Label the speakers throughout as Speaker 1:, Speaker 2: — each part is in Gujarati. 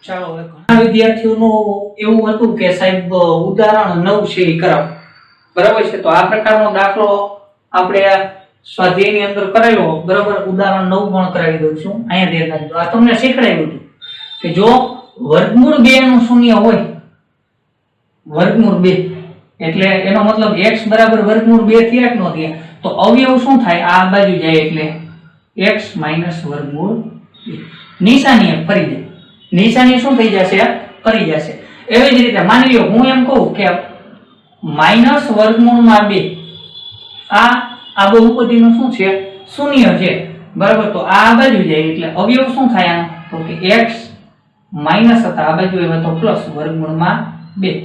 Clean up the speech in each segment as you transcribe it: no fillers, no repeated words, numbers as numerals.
Speaker 1: ચાલો હવે ઘણા વિદ્યાર્થીઓનું એવું હતું કે સાહેબ ઉદાહરણ 9 છે એ કરાવો, બરાબર છે? તો આ પ્રકારનો દાખલો આપણે સ્વાધ્યાયની અંદર કરેલો, બરાબર? ઉદાહરણ 9 પણ કરાવી દઉં છું, અહીંયા ધ્યાન રાખજો. આ તમને શીખડાવ્યું હતું કે જો વર્ગમૂળ 2 નું શૂન્ય હોય, વર્ગમૂળ 2 એટલે એનો મતલબ x બરાબર વર્ગમૂળ 2 થયા કે ન થયા, તો અવયવ શું થાય? આ બાજુ જાય એટલે x માઈનસ વર્ગમૂળ 2. નિશાની ફરી જાય, નિશાની શું થઈ જશે? ફરી જશે. એવી જ રીતે માની લો હું એમ કહું કે માઈનસ વર્ગમૂળમાં 2, આ બહુપદીનું શું છે? શૂન્ય છે, બરાબર? તો આ બાજુ જાય એટલે અવયવ શું થાય આનો? તો કે x માઈનસ હતા, આ બાજુ આવ્યા તો પ્લસ વર્ગમૂળમાં 2.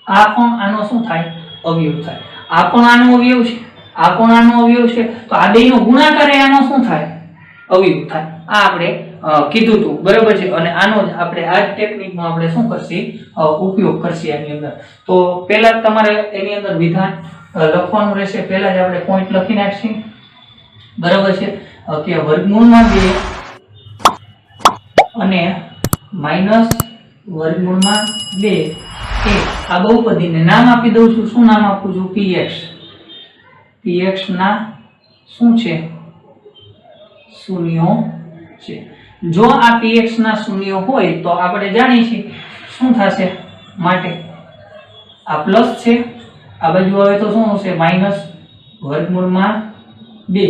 Speaker 1: આ પણ આનો શું થાય? અવયવ થાય. આ પણ આનો અવયવ છે, આ પણ આનો અવયવ છે, તો આ બેયનો ગુણાકાર આનો શું થાય? અવયવ થાય. આ આપણે કીધું હતું, બરાબર છે? અને આનો જ આપણે આ ટેકનિકનો આપણે શું કરશી? ઉપયોગ કરશી આની અંદર. તો પહેલા તમારે એની અંદર વિધાન લખવાનું રહેશે. પહેલા જ આપણે પોઈન્ટ લખી નાખશી, બરાબર છે? કે વર્ગમૂળમાં 2 અને માઈનસ વર્ગમૂળમાં 2 એ આ બહુપદીને નામ આપી દઉં છું. શું નામ આપું છું? px. px ના શું છે? શૂન્યો છે. જો આ px ના શૂન્યો હોય તો આપણે જાણીએ છીએ શું થશે? માટે આ પ્લસ છે, આ બાજુ આવે તો શું હશે? માઈનસ વર્ગમૂળમાં 2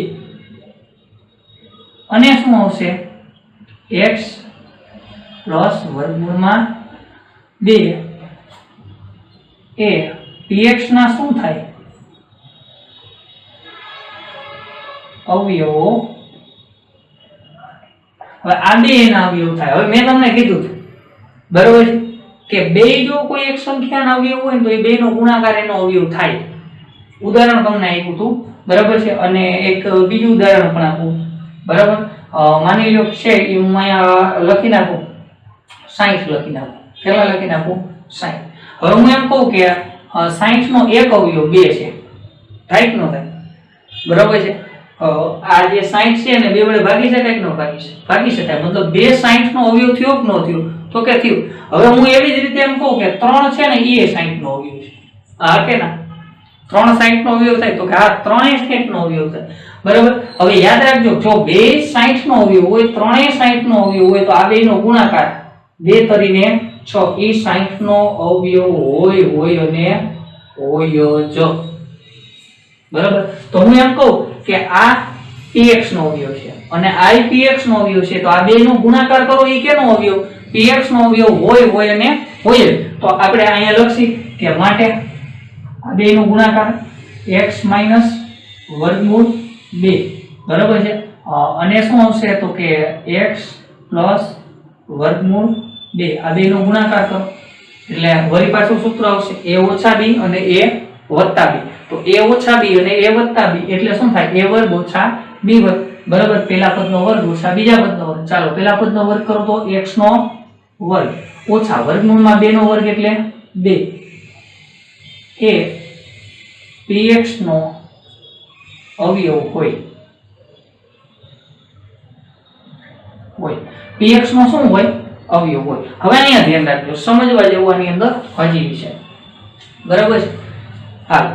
Speaker 1: અને શું આવશે? x પ્લસ વર્ગમૂળમાં 2 એ px ના શું થાય? અવયવો. હવે આ બે એના અવયવ થાય. હવે મેં તમને કીધું હતું, બરોબર છે, કે બે જો કોઈ એક સંખ્યાના અવયવ હોય તો એ બે નો ગુણાકાર એનો અવયવ થાય. ઉદાહરણ તમને આપ્યું હતું, બરાબર છે? અને એક બીજું ઉદાહરણ પણ આપું, બરાબર? માની લો છે કે હું અહીંયા લખી નાખું 60 લખી નાખું. કેટલા લખી નાખું? 60. હવે હું એમ કહું કે 60 નો એક અવયવ 2 છે, થાય કે ન થાય? બરાબર છે? આ જે 60 છે ને 2 વડે ભાગી શકાય કે ન ભાગી શકાય? ભાગી શકાય. મતલબ 2 60 નો અવયવ થયો કે ન થયો? તો કે થયું. હવે હું એવી જ રીતે એમ કહું કે 3 છે ને એ 60 નો અવયવ છે. હા કે ના? 3 60 નો અવયવ થાય તો કે આ 3 60 નો અવયવ થાય, બરાબર? હવે યાદ રાખજો, જો 2 60 નો અવયવ હોય, 3 60 નો અવયવ હોય તો આ બેનો ગુણાકાર 2 તરીને 6 એ 60 નો અવયવ હોય અને હોય જ, બરાબર? તો હું એમ કહું કે આ px નો અવયવ છે અને આ px નો અવયવ છે, તો આ બે નો ગુણાકાર કરો એ કેનો અવયવ? px નો અવયવ હોય અને હોય. તો આપણે અહીંયા લખી કે માટે આ બે નો ગુણાકાર x માઈનસ વર્ગમૂળ 2, બરાબર છે? અને શું આવશે? તો કે x પ્લસ વર્ગમૂળ 2. આ બે નો ગુણાકાર કરો એટલે વળી પાછું સૂત્ર આવશે a ઓછા b અને a વત્તા b. તો a ઓછા b અને a વત્તા b એટલે શું થાય? a વર્ગ ઓછા b વર્ગ, બરાબર? પહેલા પદનો વર્ગ ઓછા બીજા પદનો વર્ગ. ચાલો પહેલા પદનો વર્ગ કરો તો x નો વર્ગ ઓછા વર્ગમૂળમાં 2 નો વર્ગ એટલે 2 એ px નો અવયવ હોય. px નો શું હોય? અવયવ હોય. હવે અહીંયા ધ્યાન રાખજો, સમજવા જેવું આની અંદર હજી છે, બરાબર છે? હાલ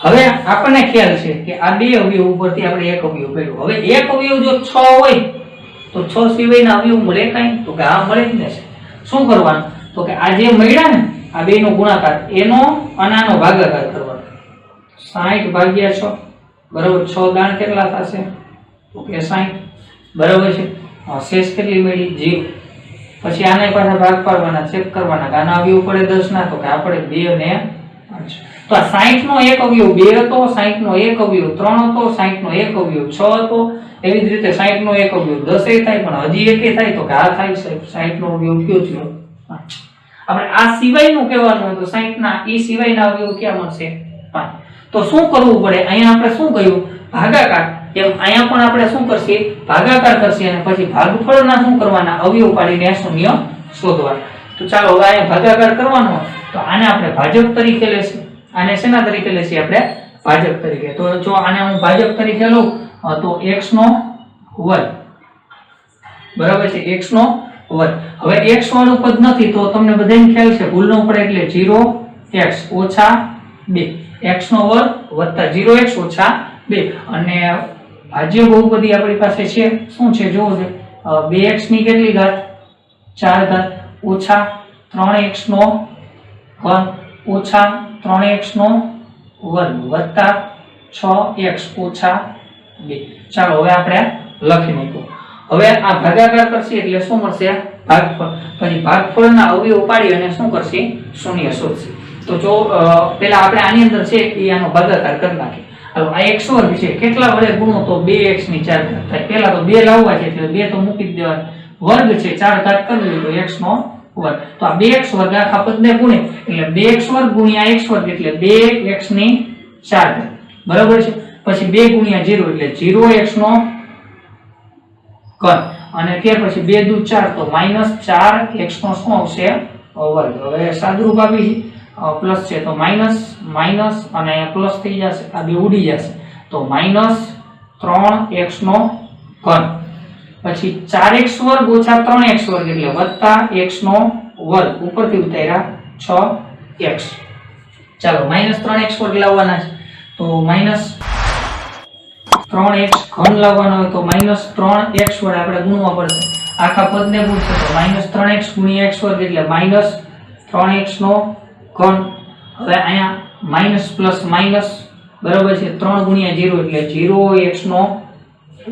Speaker 1: હવે આપણને ખ્યાલ છે કે આ બે અવયવ ઉપરથી આપણે એક અવયવ કર્યો. હવે એક અવયવ જો 6 હોય તો 6 સિવાયના અવયવ મળે કાંઈ? તો કે આ મળે જ ને. શું કરવાનું? તો કે આ જે મળ્યા ને આ બે નો ગુણાકાર એનો અને આનો ભાગાકાર કરવાનો. 60 ભાગ્યા 6, બરાબર? 6 દાણ કેટલા થશે? તો કે 60, બરાબર છે? શેષ કેટલી મળી? 0. પછી આને પાછા ભાગ પાડવાના, ચેક કરવાના કે આના અવયવ પડે 10 ના, તો કે આ પડે 2 અને 5. તો આ 60 નો એક અવયવ 2 હતો, 60 નો એક અવયવ 3 હતો, 60 નો એક અવયવ 6 હતો. એવી જ રીતે 60 નો એક અવયવ 10 એ થાય, પણ હજી એક થાય તો કે આ થાય 60 નો અવયવ કયો થયો? 5. આપણે આ સિવાયનું કહેવાનું હોય તો 60 ના ઈ સિવાયના અવયવ ક્યાં મળશે? 5. તો શું કરવું પડે? અહીંયા આપણે શું કહ્યું? ભાગાકાર. એમ અહીંયા પણ આપણે શું કરશે? ભાગાકાર કરશે અને પછી ભાગફળના શું કરવાના? અવયવ પાડીને શૂન્ય શોધવાના. તો ચાલો હવે અહીંયા ભાગાકાર કરવાનો હોય તો આને આપણે ભાજક તરીકે લેશું. આને શેના તરીકે લેશું? આપણે ભાજક તરીકે. તો જો આને હું ભાજક તરીકે લઉં તો x નો વર્ગ, બરાબર છે? x નો વર્ગ. હવે x વાળું પદ નથી તો તમને બધાને ખ્યાલ છે ભૂલ ન પડે એટલે 0x ઓછા 2 x નો વર્ગ વત્તા 0x ઓછા 2 અને ભાજ્ય બહુપદી આપણી પાસે છે શું છે જોવો છે 2x ની કેટલી ઘાત 4 ઘાત ઓછા 3x નો ઘન ઓછા 3x નો વર્ગ વત્તા 6x ઓછા 2. ચાલો હવે આપણે લખી નાખ્યું. હવે આ ભાગાકાર કરશે એટલે શું મળશે ભાગફળ. પછી ભાગફળના અવયવ પાડી અને શું કરશે શૂન્ય શોધશે. તો જો પહેલા આપણે આની અંદર છે એ આનો ભાગાકાર કરી નાખીએ. હાલો આ x વર્ગ છે કેટલા વડે ગુણો તો 2x ની 4 ઘાત થાય. પહેલા તો 2 લાવવા છે એટલે 2 તો મૂકી જ દેવાના. વર્ગ છે 4 ઘાત કરવી તો x નો વર્ગ. તો આ 2x વર્ગ આખા પદને ગુણે એટલે 2x વર્ગ ગુણ્યા x વર્ગ એટલે 2x ની 4 ઘાત બરાબર છે. પછી 2 ગુણ્યા 0 એટલે 0x નો ઘન અને ત્યાર પછી 2 દુ 4 તો -4x નો શું આવશે વર્ગ. હવે સાદુરૂપ આપી પ્લસ છે તો માઈનસ માઈનસ અને અહીંયા પ્લસ થઈ જશે આ બે ઉડી જશે તો -3x નો ઘન. પછી 4x વર્ગ ઓછા 3x વર્ગ એટલે વત્તા x નો વર્ગ ઉપરથી ઉતાર્યા 6x. ચાલો -3x વર્ગ લાવવાના છે તો -3x ઘન લાવવાનો હોય તો -3x વડે આપણે ગુણવા પડશે. આખા પદને ગુણશે તો -3x ગુણ્યા x વર્ગ એટલે -3x નો ઘન. હવે અહીંયા માઈનસ પ્લસ માઈનસ બરાબર છે 3 ગુણ્યા 0 એટલે 0x નો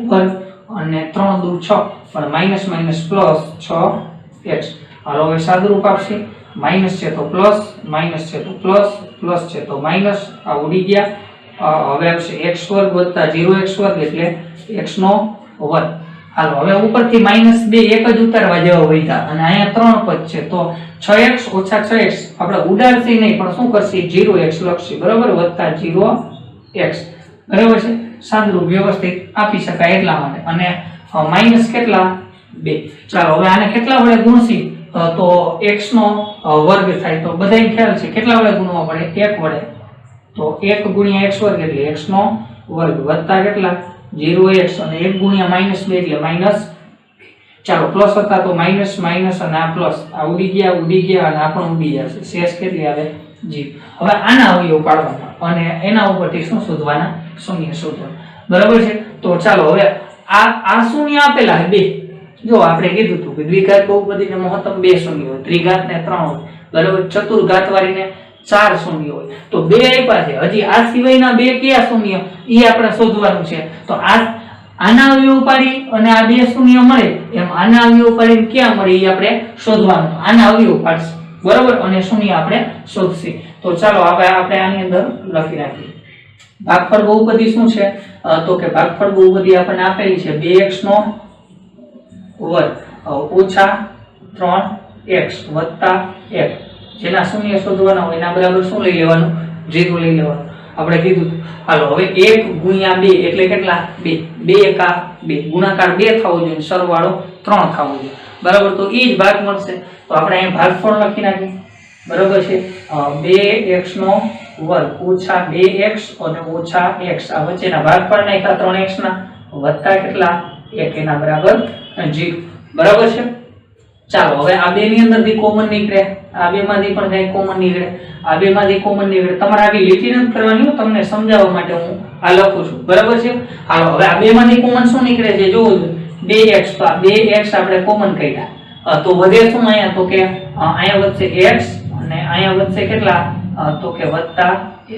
Speaker 1: વર્ગ અને 3 દુ 6 પણ માઈનસ માઈનસ પ્લસ 6x. હાલો હવે સાદુરૂપ આપશે માઈનસ છે તો પ્લસ માઈનસ છે તો પ્લસ પ્લસ છે તો માઈનસ આ ઉડી ગયા. હવે આવશે x વર્ગ વત્તા 0x વર્ગ એટલે x નો વર્ગ. હાલો હવે ઉપરથી -2 એક જ ઉતારવા જેવા વધ્યા અને અહીંયા 3 પદ છે તો 6x ઓછા 6x આપણે ઉડાડશે નહીં પણ શું કરશે 0x લખશે બરાબર વત્તા 0x બરાબર છે. સાદુરૂપ વ્યવસ્થિત આપી શકાય એટલા માટે. અને માઈનસ કેટલા 2. ચાલો હવે આને કેટલા વડે ગુણશી તો x નો વર્ગ થાય તો બધાય ખ્યાલ છે કેટલા વડે ગુણવા પડે 1 વડે તો 1 ગુણ્યા x વર્ગ એટલે x નો વર્ગ વત્તા કેટલા 0x અને 1 ગુણ્યા -2 એટલે માઈનસ. ચાલો પ્લસ હતા તો માઈનસ માઈનસ અને આ પ્લસ આ ઉડી ગયા અને આ પણ ઉડી જશે. શેષ કેટલી આવે 0. હવે આના અવયવ પાડવાના અને એના ઉપરથી શું શોધવાના શૂન્ય શોધવાના બરાબર છે. તો ચાલો હવે આ શૂન્ય આપેલા છે 2. જો આપણે કીધું હતું કે દ્વિઘાત બહુપદીને મહત્તમ 2 શૂન્ય હોય ત્રિઘાત ને 3 હોય બરાબર ચતુર્ઘાત વાળીને 4 શૂન્ય હોય તો 2 આપ્યા છે. હજી આ સિવાયના 2 કયા શૂન્ય ઈ આપણે શોધવાનું છે. તો આના અવયવ પાડી અને આ 2 શૂન્ય મળે એમ આના અવયવ પાડીને ક્યાં મળે ઈ આપણે શોધવાનું. આના અવયવ પાડશે બરાબર અને શૂન્ય આપણે શોધશે. તો ચાલો આપણે આની અંદર લખી રાખીએ. ભાગફળ બહુપદી શું છે તો કે ભાગફળ બહુપદી આપણને આપેલી છે 2x નો વર્ગ ઓછા 3x વત્તા 1 જેના શૂન્ય શોધવાના હોય એના બરાબર શું લઈ લેવાનું 0 લઈ લેવાનું આપણે કીધું. હાલો હવે 1 ગુણ્યા 2 એટલે કેટલા 2 2 એકા 2 ગુણાકાર 2 થવો જોઈએ સરવાળો 3 થવો જોઈએ બરાબર. તો ઈ જ ભાગ મળશે તો આપણે અહીં ભાગફળ લખી નાખીએ બરાબર છે 2x નો વર્ગ ઓછા 2x અને ઓછા x આ વચ્ચેના ભાગફળ નાખ્યા 3x ના વત્તા કેટલા 1 એના બરાબર 0 બરાબર છે. ચાલો હવે આ બે ની અંદરથી કોમન નીકળે આ બે માંથી પણ કઈ કોમન નીકળે આ બે માંથી કોમન નીકળે. તમારે આવી લીટી નથી કરવાની તમને સમજાવવા માટે હું આ લખું છું બરાબર છે. હાલો હવે આ બે માંથી કોમન શું નીકળે છે જોવો 2x તો આ 2x આપણે કોમન કાઢ્યા તો વધે શું અહીંયા તો કે અહીંયા વધશે x અને અહીંયા વધશે કેટલા તો કે વત્તા 1.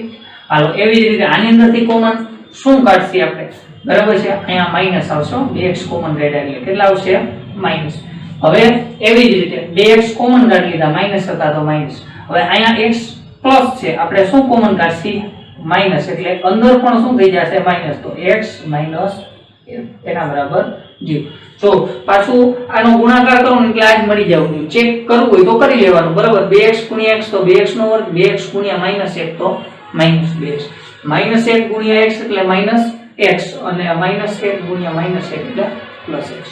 Speaker 1: હાલો એવી જ રીતે આની અંદરથી કોમન શું કાઢશે આપણે બરાબર છે અહીંયા માઈનસ આવશે 2x કોમન કાઢ્યા એટલે કેટલા આવશે માઈનસ. હવે એવી જ રીતે 2x કોમન કાઢી લીધા માઈનસ હતા તો માઈનસ. હવે અહીંયા x પ્લસ છે આપણે શું કોમન કાઢશી માઈનસ એટલે અંદર પણ શું થઈ જશે માઈનસ તો x માઈનસ એના બરાબર 0. જો પાછું આનો ગુણાકાર કરો ને એટલે આ જ મળી જવું ચેક કરવું હોય તો કરી લેવાનું બરાબર. 2x ગુણ્યા x તો 2x નો વર્ગ 2x ગુણ્યા -1 તો -2x -1 ગુણ્યા x એટલે -x અને -1 ગુણ્યા -1 એટલે +x.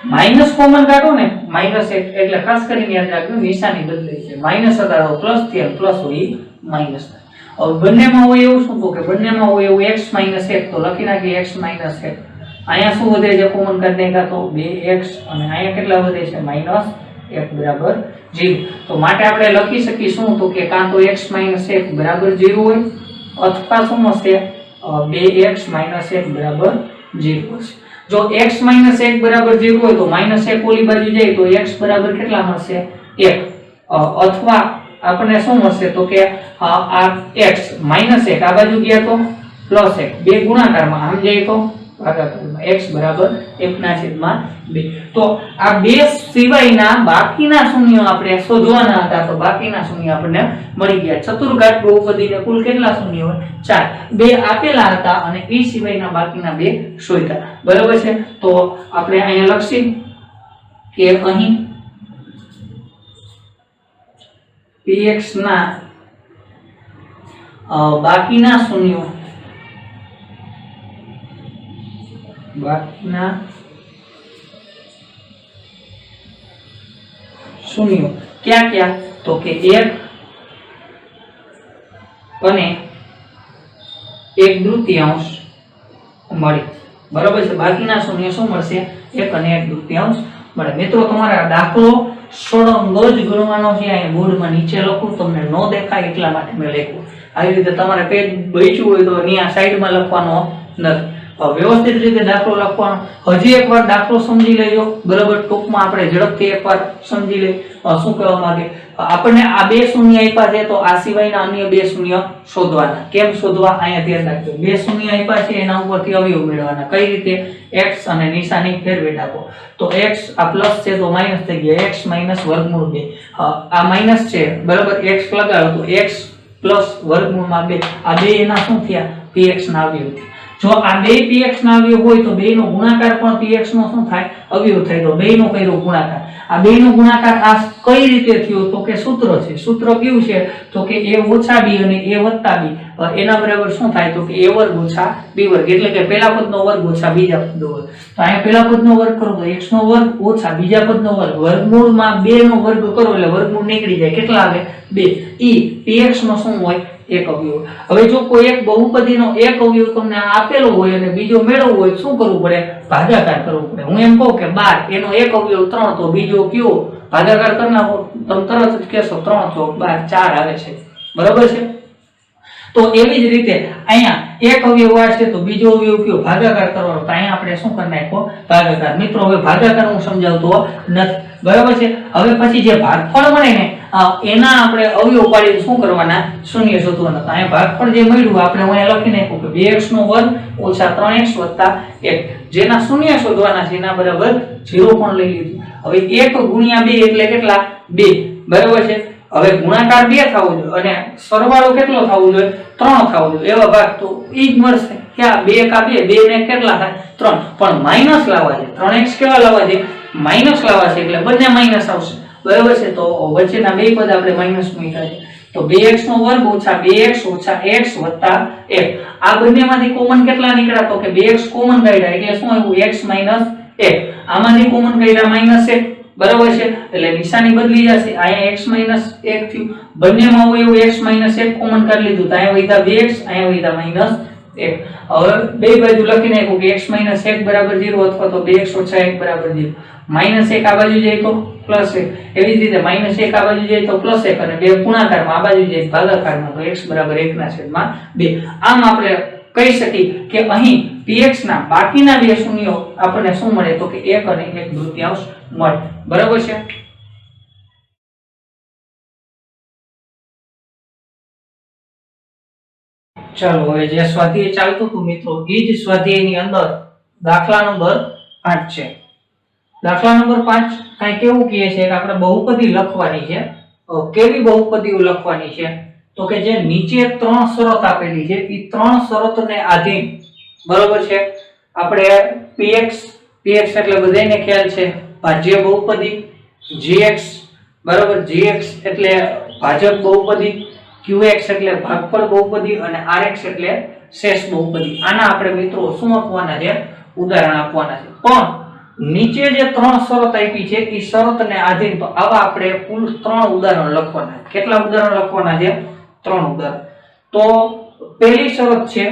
Speaker 1: માઈનસ કોમન કાઢો ને -1 એટલે ખાસ કરીને યાદ રાખજો નિશાની બદલાઈ છે માઈનસ હતા તો પ્લસ થી પ્લસ હોય માઈનસ. હવે બંનેમાં હોય એવું શું તો કે બંનેમાં હોય એવું x -1 તો લખી નાખીએ x -1 અહીંયા શું વધે છે કોમન કાઢી નાખ્યા તો 2x અને અહીંયા કેટલા વધે છે -1 બરાબર 0. તો માટે આપણે લખી શકીશું તો કે કાં તો x - 1 બરાબર 0 હોય અથવા શું હશે 2x - 1 બરાબર 0 હશે. જો x - 1 બરાબર 0 હોય તો -1 ઓલી બાજુ જાય તો x બરાબર કેટલા મળશે 1 અથવા આપણને શું મળશે તો કે આ x -1 આ બાજુ ગયા તો +1 બે ગુણાકારમાં આમ જાય તો ભાગાકારમાં x બરાબર 1/2. તો આ બે સિવાયના બાકીના શૂન્યો આપણે શોધવાના હતા તો બાકીના શૂન્ય આપણને મળી ગયા. ચતુર્ઘાત બહુપદીને કુલ કેટલા શૂન્ય હોય 4 બે આપેલા હતા અને એ સિવાયના બાકીના બે શોધ્યા. બરાબર છે. તો આપણે અહીંયા લખીએ કે અહીં px ના બાકીના શૂન્યો ક્યાં ક્યાં તો કે 1 અને 1/2 મળે. બરાબર છે. બાકીના શૂન્ય શું મળશે 1 અને 1/2 મળે. મિત્રો તમારે આ દાખલો સળંગ જ ગણવાનો છે. અહીં બોર્ડમાં નીચે લખું તમને ન દેખાય એટલા માટે મેં લખ્યું. આવી રીતે તમારે પેજ બચ્યું હોય તો અહીંયા સાઈડમાં લખવાનો નથી. વ્યવસ્થિત રીતે દાખલો લખવાનો. હજી એકવાર દાખલો સમજી લેજો. બરાબર. ટૂંકમાં આપણે ઝડપથી એકવાર સમજી લઈએ શું કહેવા માંગે. આપણને આ બે શૂન્ય આપ્યા છે તો આ સિવાયના અન્ય બે શૂન્ય શોધવાના. કેમ શોધવા અહીંયા ધ્યાન રાખજો. બે શૂન્ય આપ્યા છે એના ઉપરથી અવયવ મેળવવાના. કઈ રીતે x અને નિશાની ફેરવી નાખો. તો x આ પ્લસ છે તો માઈનસ થઈ ગયા. x - √2 આ માઈનસ છે. બરાબર. x લગાડો તો x + √2 આ બે એના શું થયા px ના અવયવ. જો આ બે px ના અવયવ હોય તો બેનો ગુણાકાર પણ px નો શું થાય અવયવ થાય. તો બેનો કર્યો ગુણાકાર. આ બેનો ગુણાકાર આ કઈ રીતે થયો તો કે સૂત્ર છે. સૂત્ર કેવું છે તો કે a - b અને a + b એના બરાબર શું થાય તો કે a² - b². એટલે કે પહેલા પદનો વર્ગ ઓછા બીજા પદનો વર્ગ. તો અહીંયા પહેલા પદનો વર્ગ કરો તો x નો વર્ગ ઓછા બીજા પદનો વર્ગ. વર્ગમૂળમાં 2 નો વર્ગ કરો એટલે વર્ગમૂળ નીકળી જાય. કેટલા આવે 2. px નો શું હોય એક અવયવ. હવે જો કોઈ એક બહુપદીનો એક અવયવ તમને આપેલો હોય અને બીજો મેળવવો હોય શું કરવું પડે ભાગાકાર કરવો પડે. હું એમ કહું કે 12 એનો એક અવયવ 3 તો બીજો કયો ભાગાકાર કરી નાખો. તમે તરત જ કહેશો 3 * 12 4 આવે છે. બરાબર છે. તો એવી જ રીતે અહીંયા એક અવયવ છે તો બીજો અવયવ કયો ભાગાકાર કરવાનો. તો અહીંયા આપણે શું કરી નાખો ભાગાકાર. મિત્રો હવે ભાગાકાર હું સમજાવતો નથી. બરાબર છે. હવે પછી જે ભાગફળ મળે ને એના આપણે અવયવ પાડીને શું કરવાના શૂન્ય શોધવાના. તો અહીંયા ભાગફળ જે મળ્યું આપણે અહીંયા લખી નાખ્યું કે 2x² - 3x + 1 જેના શૂન્ય શોધવાના છે એના બરાબર 0 પણ લઈ લીધું. હવે 1 × 2 એટલે કેટલા 2. બરાબર છે. હવે ગુણાકાર 2 થવો જોઈએ અને સરવાળો કેટલો થવો જોઈએ 3 થવો જોઈએ. એવા ભાગ તો ઈ જ મળશે. ક્યાં 2 કા 2 2 ને કેટલા થાય 3. પણ માઈનસ લાવવા છે. 3x કેવા લાવવા છે માઈનસ લાવવા છે એટલે બંને માઈનસ આવશે. બરાબર છે. તો વચ્ચેના બે પદ આપણે માઈનસ મૂક્યા છે. તો 2x² - 2x - x + 1 આ બંનેમાંથી કોમન કેટલા નીકળ્યા તો કે 2x કોમન કાઢ્યા એટલે શું આવ્યું x - 1. આમાંથી કોમન કાઢ્યા -1. બરાબર છે. એટલે નિશાની બદલી જશે. અહીંયા x - 1 થયું. બંનેમાં હોય એવું x - 1 કોમન કાઢી લીધું. તો અહીંયા વધ્યા 2x અહીંયા વધ્યા -1. હવે બે બાજુ લખી નાખ્યું કે x - 1 બરાબર 0 અથવા તો 2x - 1 બરાબર 0. -1 આ બાજુ જાય તો +1. એવી જ રીતે -1 આ બાજુ જાય તો +1 અને બે ગુણાકારમાં આ બાજુ જાય ભાગાકારમાં તો x બરાબર 1/2. આમ આપણે કહી શકીએ કે અહીં px ના બાકીના બે શૂન્યો આપણને શું મળે તો કે 1 અને 1/2 મળે. બરાબર છે. ચાલો હવે જે સ્વાધ્યાય ચાલતું હતું મિત્રો એ જ સ્વાધ્યાયની અંદર દાખલા નંબર 5 છે. દાખલા નંબર 5 કઈ કેવું કહે છે કે આપણે બહુપદી લખવાની છે. કેવી બહુપદીઓ લખવાની છે તો કે જે નીચે 3 શરત આપેલી છે એ 3 શરતને આધીન બરોબર છે આપણે px એટલે બધાને ખ્યાલ છે ભાજ્ય બહુપદી, gx બરોબર gx એટલે ભાજક બહુપદી, qx એટલે ભાગફળ બહુપદી અને rx એટલે શેષ બહુપદી. આના આપણે મિત્રો શું આપવાના છે ઉદાહરણ આપવાના છે. પણ નીચે જે 3 શરત આપી છે એ શરતને આધીન તો આવા આપણે કુલ 3 ઉદાહરણ લખવાના. કેટલા ઉદાહરણ લખવાના છે 3 ઉદાહરણ. તો પહેલી શરત છે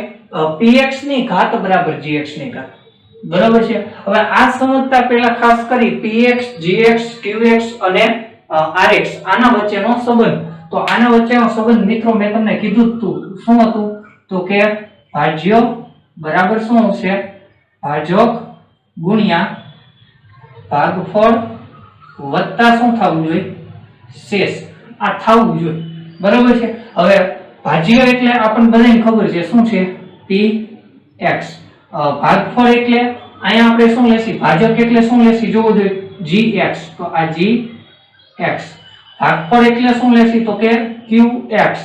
Speaker 1: px ની ઘાત બરાબર gx ની ઘાત. બરાબર છે। હવે આ સમજતા પહેલા ખાસ કરી px gx qx અને rx આના વચ્ચેનો સંબંધ, તો આના વચ્ચેનો સંબંધ મિત્રો મેં તમને કીધું હતું શું હતું, તો કે ભાજ્ય બરાબર શું છે, ભાજક ગુણ્યા ભાગફળ વત્તા શું થવું જોઈએ, શેષ, આ થવું જોઈએ, બરાબર છે। હવે ભાજ્ય એટલે આપણને બધાને ખબર છે શું છે, px, ભાગફળ એટલે અહીંયા આપણે શું લેશી, ભાજક એટલે શું લેશી જોવો જોઈએ, gx, તો આ gx, ભાગફળ એટલે શું લેશી, તો કે qx,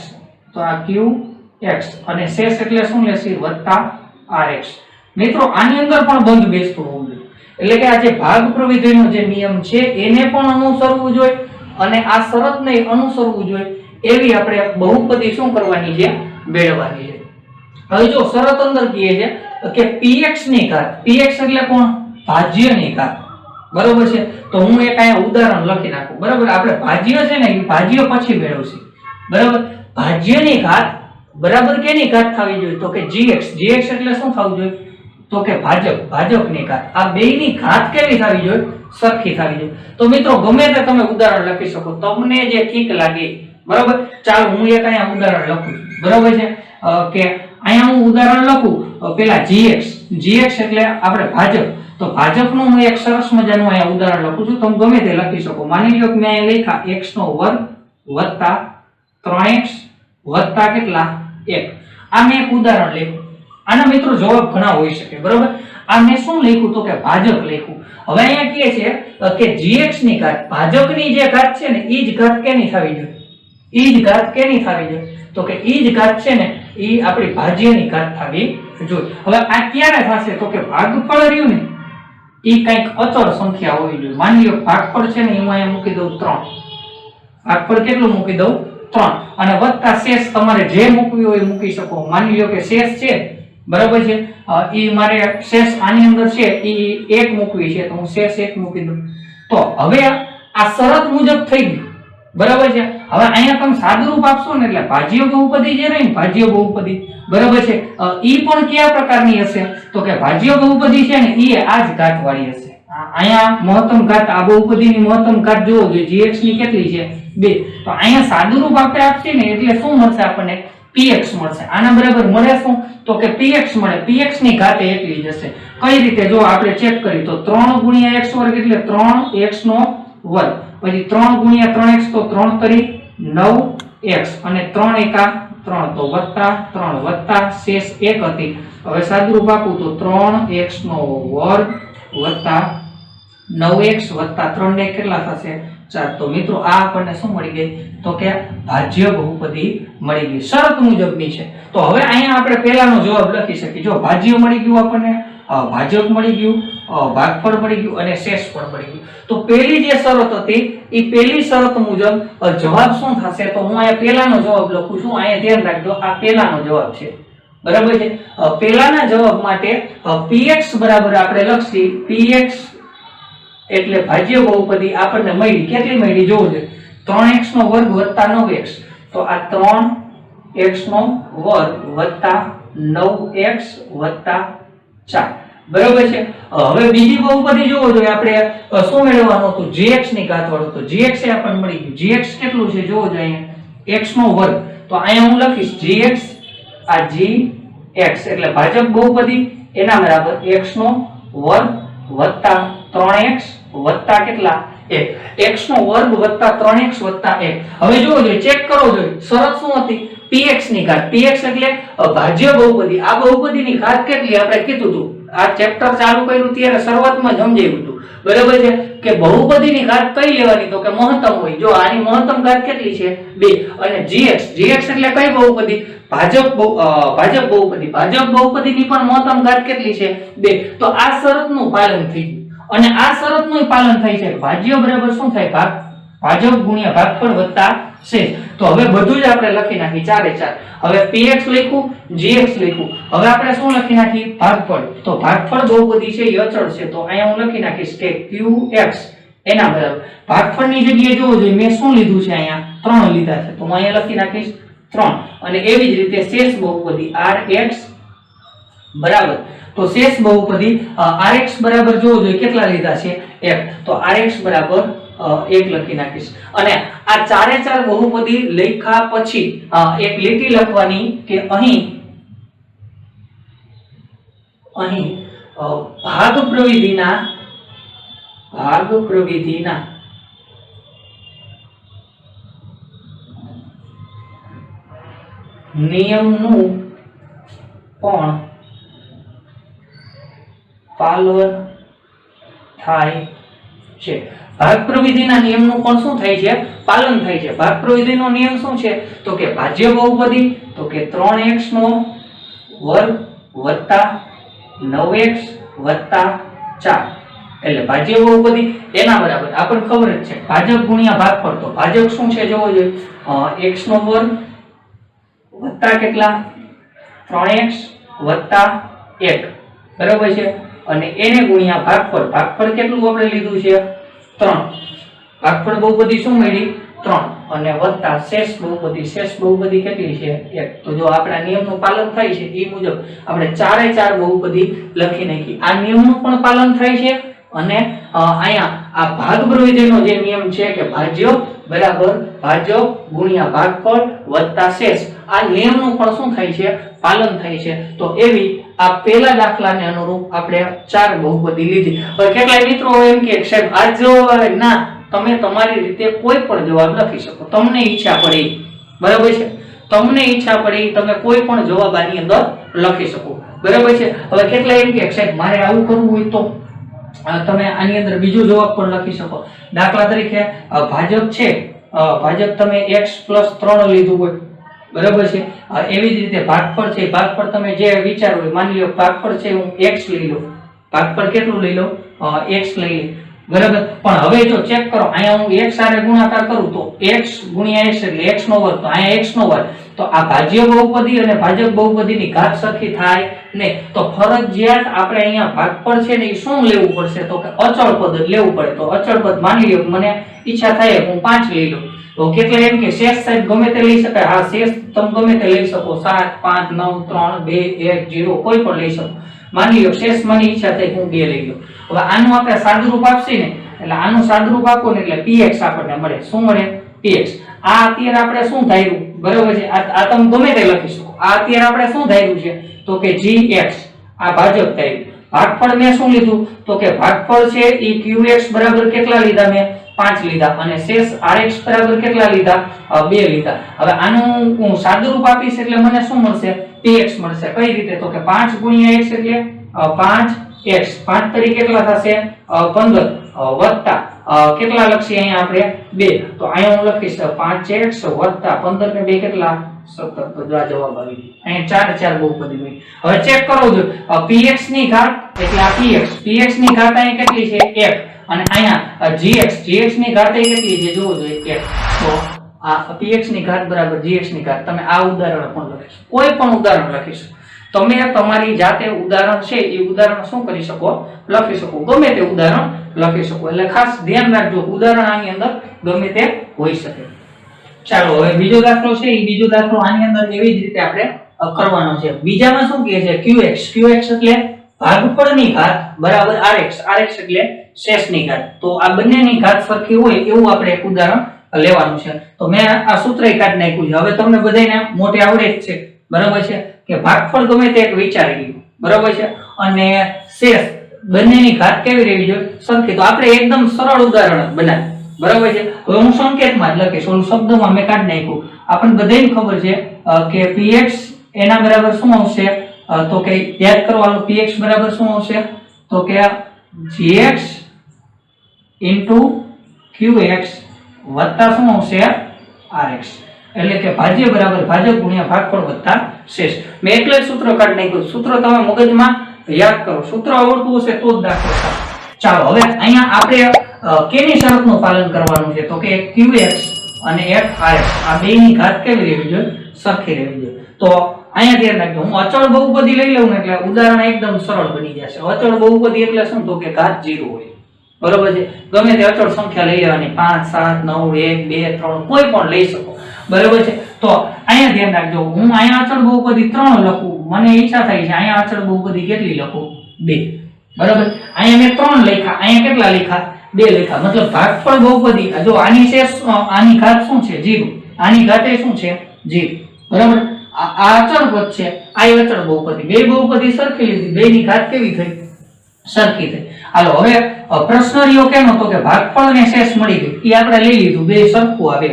Speaker 1: તો આ qx, અને શેષ એટલે શું લેશી, વત્તા rx। મિત્રો આની અંદર પણ બંધ બેસતું હોવું જોઈએ, એટલે કે આ જે ભાગ પ્રવિધિનો જે નિયમ છે એને પણ અનુસરવું જોઈએ અને આ શરતને અનુસરવું જોઈએ, એવી આપણે બહુપદી શું કરવાની છે, મેળવવાની છે। હવે જો શરત અંદર કહે છે કે px ની ઘાત, px એટલે કોણ, ભાજ્યની ઘાત, બરોબર છે। તો હું એક અહીંયા ઉદાહરણ લખી નાખું, બરાબર, આપણે ભાજ્ય છે ને એ ભાજ્ય પછી મેળવશે, બરાબર। ભાજ્યની ઘાત બરાબર કેની ઘાત થવી જોઈએ, તો કે gx, gx એટલે શું થવું જોઈએ, તો કે ભાજકની ઘાત, આ બેયની ઘાત કેવી થવી જોઈએ, સરખી થવી જોઈએ। તો મિત્રો ગમે તે તમે ઉદાહરણ લખી શકો, તમને જે ઠીક લાગે, બરાબર। ચાલો હું એક અહીંયા ઉદાહરણ લખું છું, બરાબર છે, કે અહીંયા હું ઉદાહરણ લખું પેલા gx, gx એટલે આપણે ભાજક, તો ભાજકનું હું એક સરસ મજાનું અહીંયા ઉદાહરણ લખું છું, તમે ગમે તે લખી શકો। માની લો કે મેં અહીંયા લખ્યા x નો વર્ગ વત્તા 3x વત્તા કેટલા 1, આ મેં એક ઉદાહરણ લખ્યું। આના મિત્રો જવાબ ઘણા હોઈ શકે, બરાબર। આ મેં શું લખ્યું, તો કે ભાજક લખ્યું। હવે અહીંયા કહે છે કે gx ની ઘાત, ભાજકની જે ઘાત છે ને ઈ જ ઘાત કેની થવી જોઈએ, ઈ જ ઘાત કેની થવી જોઈએ, તો કે ઈ જ ઘાત છે ને ઈ આપણી ભાજ્યની ઘાત થવી જોઈએ। હવે આ ક્યારે થશે, તો કે ભાગફળ રહ્યું ને ઈ કંઈક અચળ સંખ્યા હોવી જોઈએ। માની લો ભાગફળ છે ને હું અહીંયા મૂકી દઉં 3, ભાગફળ કેટલું મૂકી દઉં 3, અને વત્તા શેષ તમારે જે મૂકવી હોય એ મૂકી શકો। માની લો કે શેષ છે, બરાબર છે, ઈ મારે શેષ આની અંદર છે ઈ 1 મૂકવી છે, તો હું શેષ 1 મૂકી દઉં। તો હવે આ શરત મુજબ થઈ ગયું, બરાબર છે। હવે અહીંયા તમે સાદુરૂપ આપશો ને એટલે ભાજ્ય બહુપદી જે રહી ને, ભાજ્ય બહુપદી, બરાબર છે, ઈ પણ કયા પ્રકારની હશે, તો કે ભાજ્ય બહુપદી છે ને ઈ આ જ ઘાત વાળી હશે। અહીંયા મહત્તમ ઘાત, આ બહુપદીની મહત્તમ ઘાત જોવો જોઈએ, gx ની કેટલી છે 2, તો અહીંયા સાદુરૂપ આપણે આપશે ને એટલે શું મળશે આપણને, px મળશે। આના બરાબર મળે શું, તો કે px મળે, px ની ઘાત એટલી જ હશે। કઈ રીતે, જો આપણે ચેક કરી તો 3 ગુણ્યા x વર્ગ એટલે 3x નો વર્ગ, પછી 3 ગુણ્યા 3x તો 3 તરી 9x, અને 3 એકા 3 તો વત્તા 3 વત્તા શેષ 1 હતી। હવે સાદુરૂપ આપું તો 3x નો વર્ગ વત્તા 9x વત્તા 3 ને કેટલા થશે 4। તો મિત્રો આ આપણને શું મળી ગઈ, તો કે ભાજ્ય બહુપદી મળી ગઈ, શરત મુજબની છે। તો હવે અહીંયા આપણે પહેલાનો જવાબ લખી શકીએ, જો ભાજ્ય મળી ગયું આપણને, ભાજક મળી ગયું, ભાગફળ મળી ગયું અને શેષ પણ મળી ગયું। તો પહેલી જે શરત હતી એ પહેલી શરત મુજબ જવાબ શું થશે, તો હું અહીંયા પહેલાનો જવાબ લખું છું, અહીંયા ધ્યાન રાખજો આ પહેલાનો જવાબ છે, બરાબર છે। પહેલાના જવાબ માટે px બરાબર આપણે લખશી, px એટલે ભાજ્ય બહુપદી આપણને મળી, કેટલી મળી જોવો જોઈએ, 3x નો વર્ગ વત્તા 9x, તો આ 3x નો વર્ગ વત્તા 9x વત્તા 4, બરાબર છે। હવે બીજી બહુપદી જોવો જોઈએ આપણે શું મેળવવાનું હતું, gx ની ઘાત વાળું, તો gx એ આપણને મળી ગયું। gx કેટલું છે જોવો જોઈએ, અહીંયા x નો વર્ગ, તો અહીંયા હું લખીશ gx, આ gx એટલે ભાજક બહુપદી એના બરાબર x નો વર્ગ વત્તા 3x વત્તા કેટલા 1, x નો વર્ગ વત્તા 3x વત્તા 1। હવે જોવો જોઈએ, ચેક કરો જોઈએ, શરત શું હતી, px ની ઘાત, px એટલે ભાજ્ય બહુપદી, આ બહુપદીની ઘાત કેટલી આપણે કીધું હતું, આ ચેપ્ટર ચાલુ કર્યું ત્યારે શરૂઆતમાં સમજાવ્યું હતું, બરાબર છે, કે બહુપદીની ઘાત કઈ લેવાની, તો કે મહત્તમ હોય। જો આની મહત્તમ ઘાત કેટલી છે 2, અને gx, gx એટલે કઈ બહુપદી, ભાજક બહુપદી, ભાજક બહુપદીની પણ મહત્તમ ઘાત કેટલી છે 2। તો આ શરતનું પાલન થઈ ગયું, અને આ શરતનું પાલન થાય છે, ભાજ્ય બરાબર શું થાય, ભાજક ગુણ્યા ભાગફળ વત્તા શેષ। તો હવે બધું જ આપણે લખી નાખી 4 એ 4। હવે px લખ્યું, gx લખ્યું, હવે આપણે શું લખી નાખી, ભાગફળ, તો ભાગફળ બહુપદી છે એ અચળ છે, તો અહીંયા હું લખી નાખીશ કે qx એના બરાબર ભાગફળની જગ્યાએ જોવો જોઈએ મેં શું લીધું છે, અહીંયા 3 લીધા છે, તો હું અહીંયા લખી નાખીશ 3, અને એવી જ રીતે શેષ બહુપદી rx બરાબર, તો તો શેષ બહુપદી rx બરાબર જોવો જોઈએ કેટલા લીધા છે 1, તો rx બરાબર 1 લખી નાખીશ. અને આ ચારે ચાર બહુપદી લખ્યા પછી એક લીટી લખવાની કે અહીં ભાગ પ્રવિધિના નિયમનું પણ પાલન થાય છે. ભાગ પ્રવિધિના નિયમનું પણ શું થાય છે? પાલન થાય છે. ભાગ પ્રવિધિનો નિયમ શું છે? તો કે ભાજ્ય બહુપદી તો કે 3x નો વર્ગ વત્તા 9x વત્તા 4 એટલે ભાજ્ય બહુપદી એના બરાબર આપણને ખબર જ છે ભાજક ગુણ્યા ભાગફળ. તો ભાજક શું છે જોવો જોઈએ x નો વર્ગ વત્તા કેટલા 3x વત્તા 1 બરાબર છે અને એને ગુણ્યા ભાગફળ. ભાગફળ કેટલું આપણે લીધું છે 3. ભાગફળ બહુપદી શું મળી 3 અને વત્તા શેષ બહુપદી કેટલી છે 1. તો જો આપણા નિયમનું પાલન થાય છે એ મુજબ આપણે ચારે ચાર બહુપદી લખી નાખી. આ નિયમનું પણ પાલન થાય છે અને અહીંયા આ ભાગ પ્રવિધિનો જે નિયમ છે કે ભાજ્ય બરાબર ભાજક ગુણ્યા ભાગફળ વત્તા શેષ આ નિયમનું પણ શું થાય છે પાલન થાય છે. તો એવી આ પહેલા દાખલાને અનુરૂપ આપણે ચાર બહુપદી લીધી. હવે કેટલાય મિત્રો એમ કે સાહેબ આ જવાબ આવે ના, તમે તમારી રીતે કોઈ પણ જવાબ લખી શકો, તમને ઈચ્છા પડે બરાબર છે, તમને ઈચ્છા પડે તમે કોઈ પણ જવાબ આની અંદર લખી શકો બરાબર છે. હવે કેટલાય એમ કે સાહેબ મારે આવું કરવું હોય તો તમે આની અંદર બીજો જવાબ પણ લખી શકો. દાખલા તરીકે ભાજક છે, ભાજક તમે x + 3 લીધું હોય બરાબર છે. એવી જ રીતે ભાગફળ છે, ભાગફળ તમે જે વિચારો હોય માની લો ભાગફળ છે હું x લઈ લઉં, ભાગફળ કેટલું લઈ લઉં x લઈ બરાબર. પણ હવે જો ચેક કરો અહીંયા હું x સાથે ગુણાકાર કરું તો x ગુણ્યા x એટલે x નો વર્ગ, તો અહીંયા x નો વર્ગ. તો આ ભાજ્ય બહુપદી અને ભાજક બહુપદીની ઘાત સરખી થાય નહીં. તો ફરજિયાત આપણે અહીંયા ભાગફળ છે ને એ શું લેવું પડશે તો કે અચળ પદ જ લેવું પડે. તો અચળ પદ માની લો મને ઈચ્છા થાય હું 5 લઈ લઉં તો કેટલા એમ કે શેષ સાહેબ ગમે તે લઈ શકાય. હા શેષ તમે ગમે તે લઈ શકો 7 5 9 3 2 1 0 કોઈ પણ લઈ શકો. માની લો શેષ મને ઈચ્છા થાય હું 2 લઈ લઉં. હવે આનું આપણે સાદુરૂપ આપશે ને એટલે આનું સાદુરૂપ આપો ને એટલે px આપણને મળે. શું મળે px. આ અત્યારે આપણે શું ધાર્યું બરાબર છે, આ તમે ગમે તે લખી શકો. આ અત્યારે આપણે શું ધાર્યું છે તો કે gx આ ભાજક ધાર્યું. ભાગફળ મેં શું લીધું તો કે ભાગફળ છે એ qx બરાબર કેટલા લીધા મેં 5 લીધા અને શેષ rx બરાબર કેટલા લીધા 2 લીધા. હવે આનું હું સાદુરૂપ આપીશ એટલે મને શું મળશે px મળશે. કઈ રીતે તો કે 5 ગુણ્યા x એટલે 5x 5 તરીકે કેટલા થશે 15 વત્તા કેટલા લખીએ અહીંયા આપણે 2. તો અહીંયા હું લખીશ 5x વત્તા 15 ને 2 કેટલા 17. તો આ જવાબ આવી ગયો. અહીંયા ચાર ચાર બહુપદી મળી. હવે ચેક કરો જો px ની ઘાત એટલે આ px ની ઘાત અહીંયા કેટલી છે 1 અને અહીંયા gx ની ઘાત કેટલી છે જોવો જોઈએ 1. તો આ px ની ઘાત બરાબર gx ની ઘાત. તમે આ ઉદાહરણ પણ લખી શકો, કોઈ પણ ઉદાહરણ લખી શકો. તમે તમારી જાતે ઉદાહરણ છે એ ઉદાહરણ શું કરી શકો લખી શકો, ગમે તે ઉદાહરણ લખી શકો. એટલે ખાસ ધ્યાન રાખજો ઉદાહરણ આની અંદર ગમે તે હોઈ શકે. ચાલો હવે બીજો દાખલો છે, એ બીજો દાખલો આની અંદર એવી જ રીતે આપણે કરવાનો છે. બીજામાં શું કહે છે qx એટલે ભાગફળની ઘાત બરાબર rx એટલે શેષની ઘાત. તો આ બંનેની ઘાત સરખી હોય એવું આપણે એક ઉદાહરણ લેવાનું છે. તો મેં આ સૂત્ર કાઢી નાખ્યું છે. હવે તમને બધાને મોટે આવડે જ છે બરાબર છે કે ભાગફળ ગમે તે એક વિચારી લીધું બરાબર છે અને શેષ બંનેની ઘાત કેવી રહેવી જોઈએ સરખી. તો આપણે એકદમ સરળ ઉદાહરણ બનાવીએ બરાબર છે. હવે હું સંકેતમાં જ લખીશ, ઓલું શબ્દમાં મેં કાઢી નાખ્યું. આપણને બધાને ખબર છે કે px એના બરાબર શું આવશે તો કે યાદ કરવાનું px બરાબર શું આવશે તો કે gx qx વત્તા શું આવશે rx. એટલે કે ભાજ્ય બરાબર ભાજક ગુણ્યા ભાગફળ વત્તા શેષ. મેં એટલે જ સૂત્ર કાઢી નાખ્યું. સૂત્ર તમે મગજમાં યાદ કરો, સૂત્ર આવડતું હશે તો જ દાખલો થાય. ચાલો હવે અહીંયા આપણે કેની શરતનું પાલન કરવાનું છે તો કે qx અને frx આ બેની ઘાત કેવી રહેવી જોઈએ સરખી રહેવી જોઈએ. તો અહીંયા ધ્યાન રાખજો હું અચળ બહુપદી લઈ લઉં ને એટલે ઉદાહરણ એકદમ સરળ બની જશે. અચળ બહુપદી એટલે શું તો કે ઘાત 0 હોય બરોબર છે. ગમે તે અચળ સંખ્યા લઈ લેવાની 5 7 9 1 2 3 કોઈ પણ લઈ શકો બરોબર છે. તો અહીંયા ધ્યાન રાખજો હું અહીંયા અચળ બહુપદી 3 લખું મને ઈચ્છા થઈ છે અહીંયા અચળ બહુપદી કેટલી લખું 2 બરાબર અહીંયા મેં 3 લખ્યા અહીંયા કેટલા લખ્યા 2 લખ્યા મતલબ ભાગફળ બહુપદી જો આની શેષ આની ઘાત શું છે 0 આની ઘાતે શું છે 0 બરાબર આ અચળ પદ છે આ અચળ બહુપદી બે બહુપદી સરખી લીધી બેની ઘાત કેવી થઈ સરખી થઈ હાલો હવે પ્રશ્ન રહ્યો કેનો તો કે ભાગફળ ને શેષ મળી ગઈ એ આપણે લઈ લીધું બે સરખું આવે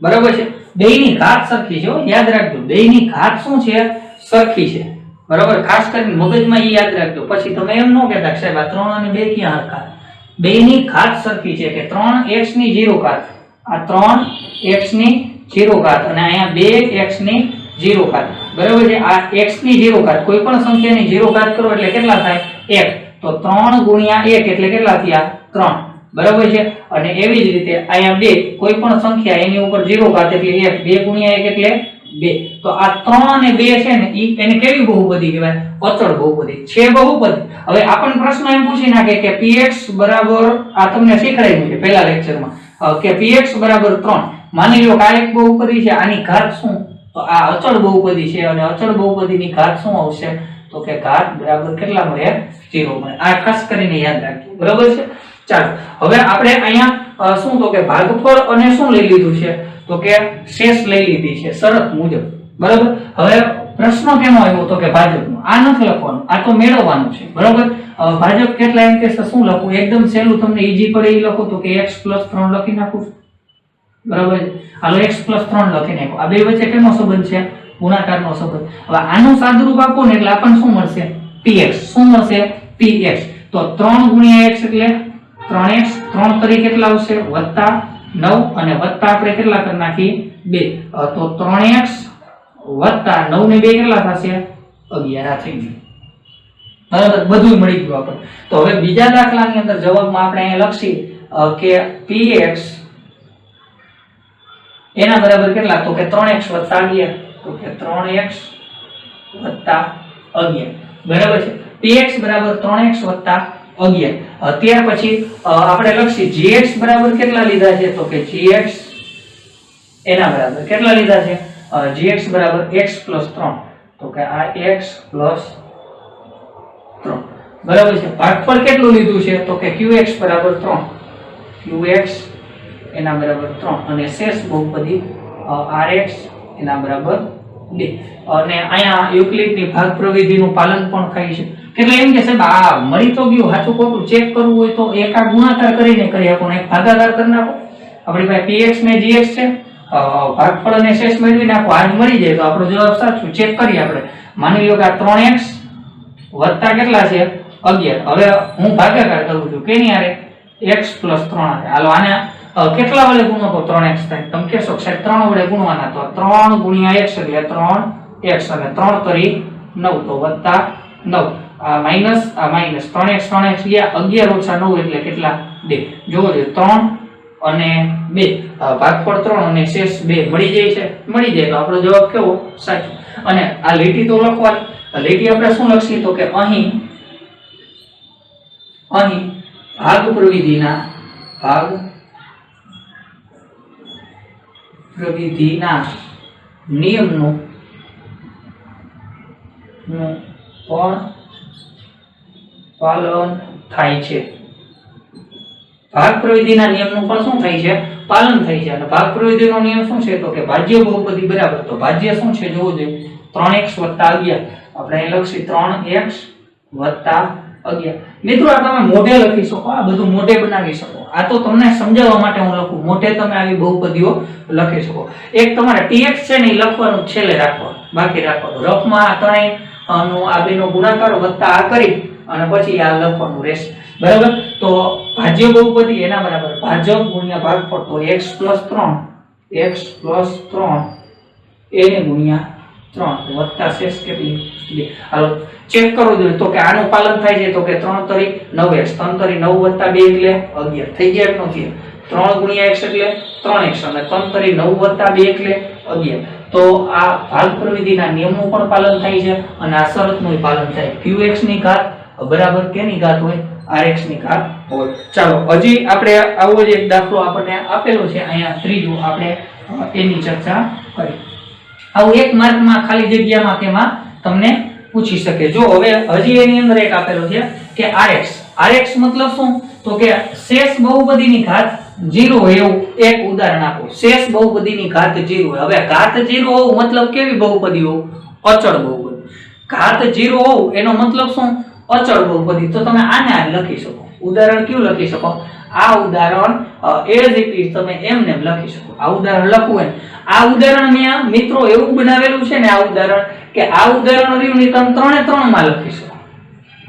Speaker 1: બરાબર છે બેની ઘાત સરખી છે યાદ રાખજો બેની ઘાત શું છે સરખી છે બરાબર ખાસ કરીને મગજમાં એ યાદ રાખજો પછી તમે એમ ન કહેતા કે સાહેબ આ 3 અને 2 ક્યાં હરખા બેની ઘાત સરખી છે કે 3x ની 0 ઘાત આ 3x ની 0 ઘાત અને અહીંયા 2x ની 0 ઘાત બરાબર છે આ x ની 0 ઘાત કોઈ પણ સંખ્યાની 0 ઘાત કરો એટલે કેટલા થાય 1 તો 3 ગુણ્યા 1 એટલે કેટલા થયા 3 બરાબર છે અને એવી જ રીતે અહીંયા 2 કોઈ પણ સંખ્યા એની ઉપર 0 ઘાત એટલે 1 2 ગુણ્યા 1 એટલે 2 તો આ 3 અને 2 છે ને ઈ એને કેવી બહુપદી કહેવાય અચળ બહુપદી છે બહુપદી હવે આપણને પ્રશ્ન એમ પૂછી નાખે કે px બરાબર આ તમને શીખડાયું છે પહેલા લેક્ચરમાં કે px બરાબર 3 માની લો કે આ એક બહુપદી છે આની ઘાત શું તો આ અચળ બહુપદી છે અને અચળ બહુપદીની ઘાત શું આવશે તો કે ઘાત બરાબર કેટલા મળે 0 મળે આ ખાસ કરીને યાદ રાખજો બરાબર છે ચાલો હવે આપણે અહીંયા શું તો કે ભાગફળ અને શું લઈ લીધું છે તો કે શેષ લઈ લીધી છે શરત મુજબ બરાબર હવે પ્રશ્ન કેનો આવ્યો તો કે ભાજપનો આ નથી લખવાનું આ તો મેળવવાનું છે બરાબર ભાજપ કેટલા એમ કે શું લખું એકદમ સહેલું તમને ઈઝી પડે એ લખો તો કે x 3 લખી નાખું બરાબર હાલો x 3 લખી નાખો આ બે વચ્ચે કેનો સંબંધ છે ગુણાકારનો સંબંધ હવે આનું સાદુરૂપ આપો ને એટલે આપણને શું મળશે px શું મળશે px તો 3 ગુણ્યા x એટલે 3x 3 તરી કેટલા આવશે વત્તા 9 અને વત્તા આપણે કેટલા કરી નાખી 2 તો 3x વત્તા 9 ને 2 કેટલા થશે 11 આ થઈ ગયું બરાબર બધું મળી ગયું આપણે તો હવે બીજા દાખલાની અંદર જવાબમાં આપણે અહીંયા લખી કે px એના બરાબર કેટલા તો કે 3x વત્તા 11 તો કે 3x વત્તા 11 બરાબર છે px બરાબર 3x વત્તા 11 ત્યાર પછી આપણે લખી gx બરાબર કેટલા લીધા છે તો કે gx એના બરાબર કેટલા લીધા છે gx બરાબર x 3 તો કે આ x 3 બરાબર છે ભાગફળ કેટલું લીધું છે તો કે qx બરાબર 3 qx એના બરાબર 3 અને શેષ બહુપદી rx એના બરાબર 2 અને અહીંયા યુક્લિડની ભાગ પ્રવિધિનું પાલન પણ થાય છે એટલે એમ કે સાહેબ આ મળી તો ગયું સાચું ખોટું ચેક કરવું હોય તો એક આ ગુણાકાર કરીને કરી આપો એક ભાગાકાર કરી નાખો આપણી પાસે px ને gx છે ભાગફળ અને શેષ મેળવી નાખો આજ મળી જાય તો આપણો જવાબ સાચો ચેક કરીએ આપણે માની લો કે આ 3x વત્તા કેટલા છે 11 હવે હું ભાગાકાર કરું છું કેની હારે x 3 હારે હાલો આને કેટલા વડે ગુણો તો 3x થાય તમે કહેશો કે સાહેબ 3 વડે ગુણવાના તો 3 ગુણ્યા x એટલે 3x અને 3 તરી 9 તો વત્તા 9 આ માઈનસ 3x ગયા 11 ઓછા 9 એટલે કેટલા 2 જોવો જો 3 અને 2 ભાગફળ 3 અને શેષ 2 મળી જાય તો આપણો જવાબ કેવો સાચો અને આ લીટી તો લખવાની લીટી આપણે શું લખીએ તો કે અહીં ભાગ પ્રવિધિના નિયમનું પણ પાલન થાય છે ભાગ પ્રવિધિના નિયમનું પણ શું થાય છે પાલન થાય છે અને ભાગ પ્રવિધિનો નિયમ શું છે તો કે ભાજ્ય બહુપદી બરાબર તો ભાજ્ય શું છે જોવું જોઈએ 3x 11 આપણે અહીં લખી 3x 11 મિત્રો આ તમે મોઢે લખી શકો આ બધું મોઢે બનાવી શકો આ તો તમને સમજાવવા માટે હું લખું મોઢે તમે આવી બહુપદીઓ લખી શકો એક તમારે px છે ને એ લખવાનું છેલ્લે રાખવાનું બાકી રાખવાનું રફમાં આ ત્રણેય નો આ બેનો ગુણાકાર વત્તા આ કરી અને પછી આ લખવાનું રહેશે બરાબર તો ભાજ્ય બહુપદી એના બરાબર ભાજક ગુણ્યા ભાગફળ તો x 3 એને ગુણ્યા 3 વત્તા શેષ કેટલી 2 હાલો ચેક કરો જોઈએ તો કે આનું પાલન થાય છે તો કે 3 તરી 9x 3 તરી 9 વત્તા 2 એટલે 11 થઈ ગયા કે નથી 3 ગુણ્યા x એટલે 3x અને 3 તરી 9 વત્તા 2 એટલે 11 તો આ ભાગ પ્રવિધિના નિયમનું પણ પાલન થાય છે અને આ શરતનું પાલન થાય qx ની ઘાત બરાબર કેની ઘાત હોય rx ની ઘાત હોય ચાલો હજી આપણે આવો જ એક દાખલો આપણને આપેલો છે અહીંયા ત્રીજો આપણે એની ચર્ચા કરી આવું એક માર્કમાં ખાલી જગ્યામાં તેમાં તમને પૂછી શકે. જો હવે હજી એની અંદર એક આપેલો છે કે rx મતલબ શું? તો કે શેષ બહુપદીની ઘાત 0 હોય એવું એક ઉદાહરણ આપો. શેષ બહુપદીની ઘાત 0 હોય. હવે ઘાત 0 હોવું મતલબ કેવી બહુપદી હોવું? અચળ બહુપદી. ઘાત 0 હોવું એનો મતલબ શું? અચળ બહુપદી. તો તમે આને આ લખી શકો. ઉદાહરણ કયું લખી શકો? આ ઉદાહરણ એઝ ઇટ ઇઝ તમે એમને એમ લખી શકો. આ ઉદાહરણ લખવું હોય, આ ઉદાહરણ મેં મિત્રો એવું બનાવેલું છે ને, આ ઉદાહરણ કે આ ઉદાહરણ રહ્યું ને તમે 3 એ 3 માં લખી શકો.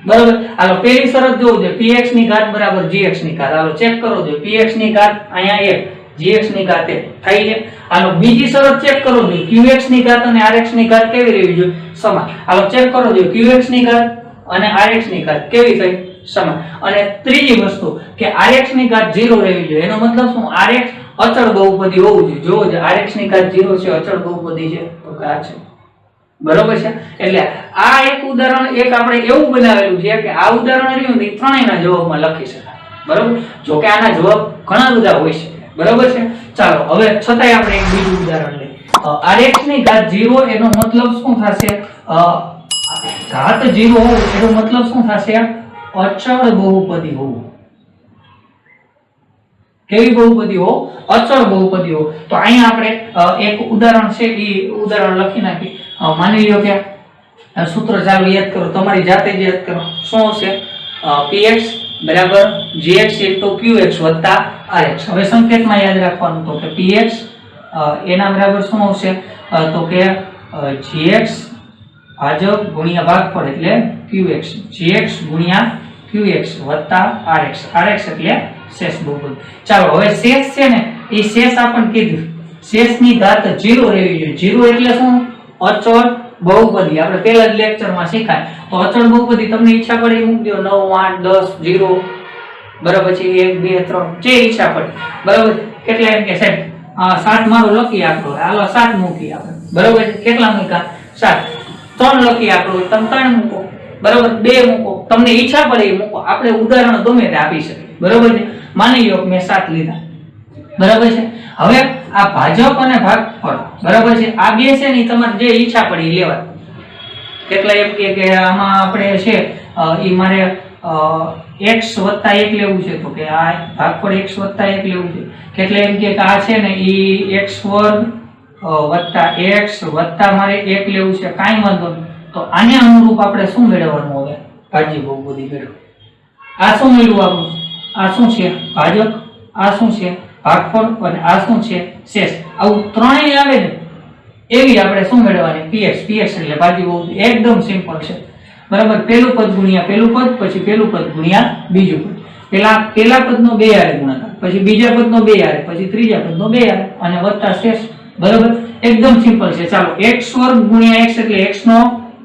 Speaker 1: બરાબર. હાલો પહેલી શરત જોવું છે, px ની ઘાત બરાબર gx ની ઘાત. હાલો ચેક કરો જો, px ની ઘાત અહીંયા 1, gx ની ઘાત 1 થઈ છે. હાલો બીજી શરત ચેક કરો જો, qx ની ઘાત અને rx ની ઘાત કેવી રહેવી જોઈએ? સમાન. હાલો ચેક કરો જો, qx ની ઘાત અને rx ની ઘાત કેવી થઈ? સમાન. અને ત્રીજી વસ્તુ કે rx ની ઘાત 0 રહેવી જોઈએ. એનો મતલબ શું? rx અચળ બહુપદી હોવું જોઈએ. જો rx ની ઘાત 0 છે, અચળ બહુપદી છે, તો આ છે. બરોબર છે. એટલે આ એક ઉદાહરણ એક આપણે એવું બનાવેલું છે કે આ ઉદાહરણ રહ્યું ને ત્રણેયના જવાબમાં લખી શકાય. બરોબર. જો કે આના જવાબ ઘણા બધા હોઈ શકે. બરોબર છે. ચાલો હવે છતાંય આપણે એક બીજું ઉદાહરણ લઈએ. rx ની ઘાત 0 એનો મતલબ શું થશે? ઘાત 0 હોવું એનો મતલબ શું થશે? અચળ બહુપદી હોવું. કેવી બહુપદી હો? અચળ બહુપદી હો. તો અહીંયા આપણે એક ઉદાહરણ છે એ ઉદાહરણ લખી નાખી. માની લ્યો કે સૂત્ર ચાલુ યાદ કરો, તમારી જાતે જ યાદ કરો. શું છે? px બરાબર gx * qx + rx. હવે સંકેતમાં યાદ રાખવાનું તો કે px એના બરાબર શું આવશે? તો કે gx ભાજક ગુણ્યા ભાગફળ એટલે qx, gx ગુણ્યા qx + rx. rx એટલે શેષ બહુપદી. ચાલો હવે શેષ છે ને, એ શેષ આપણને કીધું શેષની ઘાત 0 રહેવી જોઈએ. 0 એટલે શું? અચળ બહુપદી. આપણે પહેલા જ લેક્ચરમાં શીખાય. તો અચળ બહુપદી તમને ઈચ્છા પડે મૂકી દો, 9 8 10 0 બરાબર છે, 1 2 3 જે ઈચ્છા પડે. બરાબર. કેટલા એમ કે સાહેબ 7 મારું લખી આપો. હાલો 7 મૂકી આપણે. બરાબર છે. કેટલા મૂક્યા? 7. 3 લખી આપો, તમે 3 મૂકો. બરાબર. 2 મૂકો, તમને ઈચ્છા પડે એ મૂકો. આપણે ઉદાહરણ ગમે તે આપી શકીએ. બરાબર છે. માની લો મેં 7 લીધા. બરાબર છે. હવે આ ભાજક અને ભાગફળ બરાબર છે, આ બે છે ને તમારે જે ઈચ્છા પડી લેવા. કેટલા એમ કે આમાં આપણે છે ઈ મારે x + 1 લેવું છે, તો કે આ ભાગફળ x + 1 લેવું છે. કેટલા એમ કે આ છે ને ઈ x² + x વત્તા મારે 1 લેવું છે. કાઈ વાંધો નહીં. તો આને અનુરૂપ આપણે શું મેળવવાનું? હવે ભાજ્ય બહુપદી મેળવો. આ શું મેળવું આપણું? આ શું છે? ભાજક. આ શું છે? ભાગફળ. અને આ શું છે? શેષ. આવું ત્રણેય આવે ને એવી આપણે શું મેળવવાની? px એટલે ભાજ્ય બહુપદી. એકદમ સિમ્પલ છે. બરાબર. પહેલું પદ ગુણ્યા પહેલું પદ, પછી પહેલું પદ ગુણ્યા બીજું પદ. પહેલા પદનો 2 હારે ગુણાકાર, પછી બીજા પદનો 2 હારે, પછી ત્રીજા પદનો 2 હારે અને વત્તા શેષ. બરાબર. એકદમ સિમ્પલ છે. ચાલો x² ગુણ્યા x એટલે x નો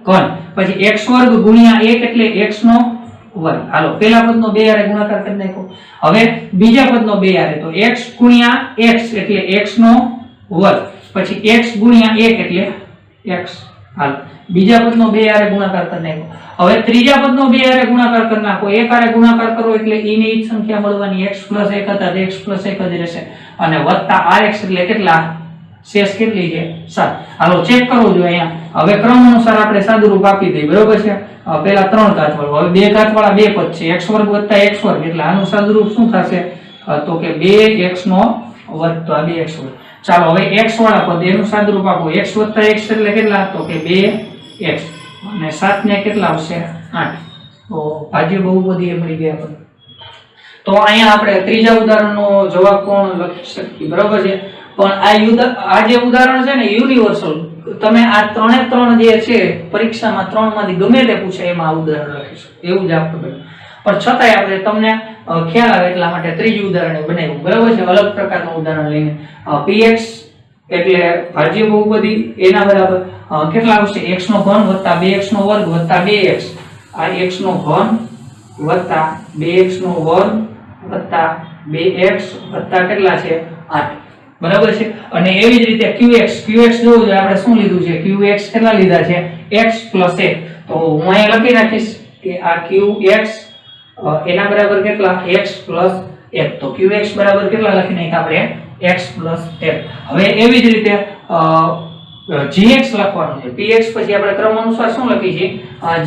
Speaker 1: ઘન, પછી x² ગુણ્યા 1 એટલે x નો વર્ગ. હાલો પહેલા પદનો 2 હારે ગુણાકાર કરી નાખો. હવે બીજા પદનો 2 હારે, તો x ગુણ્યા x એટલે x નો વર્ગ, પછી x ગુણ્યા 1 એટલે x. હાલો બીજા પદનો 2 હારે ગુણાકાર કરી નાખો. હવે ત્રીજા પદનો 2 હારે ગુણાકાર કરી નાખો. 1 હારે ગુણાકાર કરો એટલે e ની ઈ સંખ્યા મળવાની. x + 1 હતા, x + 1 જ રહેશે. અને વત્તા rx એટલે કેટલા? શેષ કેટલી છે? 7. હાલો ચેક કરવો જોઈએ અહીંયા. હવે ક્રમ અનુસાર આપણે સાદુરૂપ આપી દઈએ. બરોબર છે. પહેલા 3 ઘાત વાળો, હવે 2 ઘાત વાળા 2 પદ છે, x² + x². એટલે આનું સાદુરૂપ શું થશે? તો કે 2x નો વર્ગ. તો આ 2x². ચાલો હવે x વાળા પદ એનું સાદુરૂપ આપો. x + x એટલે કેટલા? તો કે 2x. અને 7 ને કેટલા આવશે? 8. તો ભાજ્ય બહુપદી એ મળી ગયા આપણને. તો અહીંયા આપણે ત્રીજા ઉદાહરણનો જવાબ કોણ લખી શકીએ? બરોબર છે. પણ આ જે ઉદાહરણ છે ને યુનિવર્સલ, તમે આ 3 જે છે પરીક્ષામાં 3 માંથી ગમે તે પૂછે એમાં આ ઉદાહરણ લખી શકો. એવું જ આપણે પણ છતાંય આપણે તમને ખ્યાલ આવે એટલા માટે ત્રીજું ઉદાહરણ બનાવ્યું. બરાબર છે. અલગ પ્રકારનું ઉદાહરણ લઈને px એટલે ભાજ્ય બહુપદી એના બરાબર કેટલા આવશે? x નો ઘન વત્તા 2x નો વર્ગ વત્તા 2x. આ x નો ઘન વત્તા 2x નો વર્ગ વત્તા 2x વત્તા કેટલા છે? 8. બરાબર છે. અને એવી જ રીતે qx જોવું જોઈએ આપણે શું લીધું છે? qx કેટલા લીધા છે? x + 1. તો હું અહીંયા લખી નાખીશ કે આ qx એના બરાબર કેટલા? x + 1. તો qx બરાબર કેટલા લખી નાખ્યા આપણે? x + 1. હવે એવી જ રીતે gx લખવાનું છે. px પછી આપણે ક્રમ અનુસાર શું લખી છે?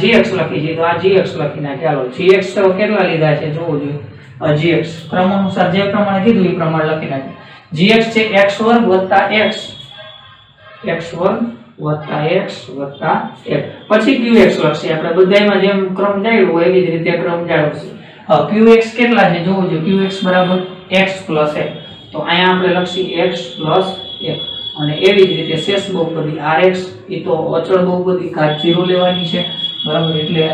Speaker 1: gx લખી છે. તો આ gx લખી નાખીએ. હાલો gx તો કેટલા લીધા છે જોવું જોઈએ. gx ક્રમ અનુસાર જે પ્રમાણે કીધું એ પ્રમાણે લખી નાખીએ. gx છે x વર્ગ વત્તા x વર્ગ વત્તા x વત્તા 1. પછી qx લખશે. આપણે બધાયમાં જેમ ક્રમ જાળવ્યો હોય એવી જ રીતે ક્રમ જાળવશે. qx કેટલા છે જોવું જોઈએ. qx બરાબર x plus 1. તો અહીંયા આપણે લખીએ x plus 1 અને એવી જ રીતે શેષ બહુપદી rx એ તો અચળ બહુપદી ઘાત 0 લેવાની છે બરાબર. એટલે